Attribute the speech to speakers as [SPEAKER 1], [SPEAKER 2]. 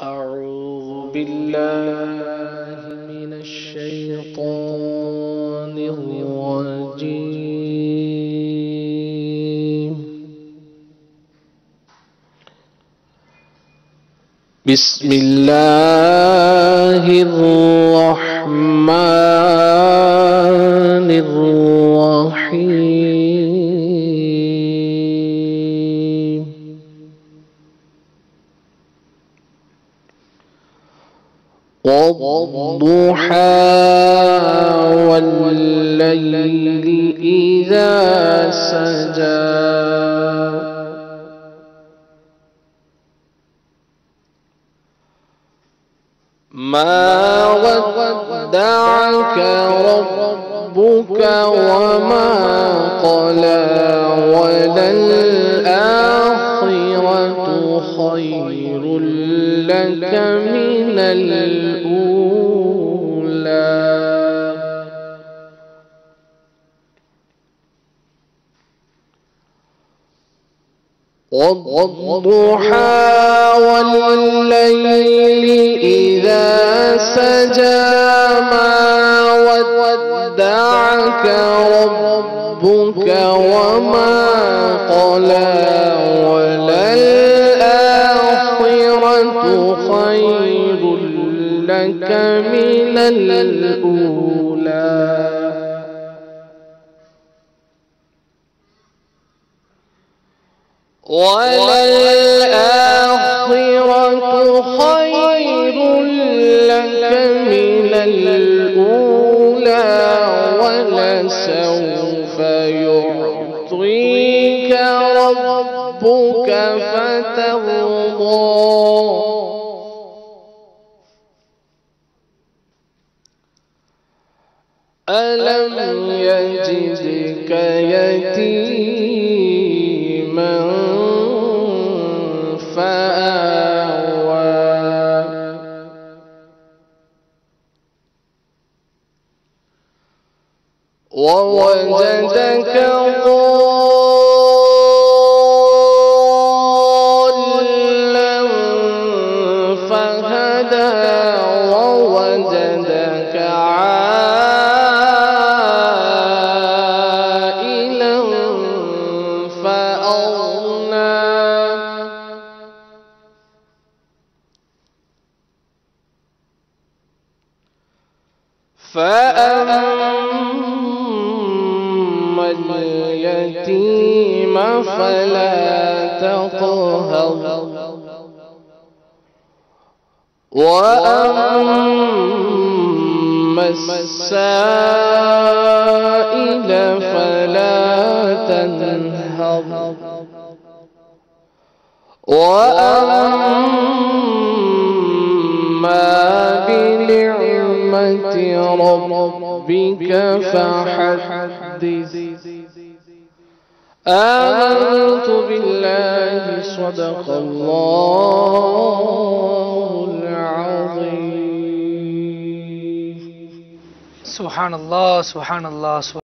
[SPEAKER 1] أعوذ بالله من الشيطان الرجيم. بسم الله الرحمن الرحيم. والضحى والليل إذا سجى ما ودعك ربك وما قلى وللآخرة خير لك من الأولى. والضحى والليل إذا سجى ما ودعك ربك وما قلى وللآخرة خير لك من الأولى. وللآخرة خير لك من الأولى ولسوف يعطيك ربك فترضى. ألم يجدك يتيما فآوى ووجدك ضالا فهدى ووجدك عائلا فأغنى فأما اليتيم فلا تقهر وأما السائل فلا تنهر وأما بنعمة ربك فحدث. آمنت بالله صدق الله العظيم.
[SPEAKER 2] سبحان الله سبحان الله.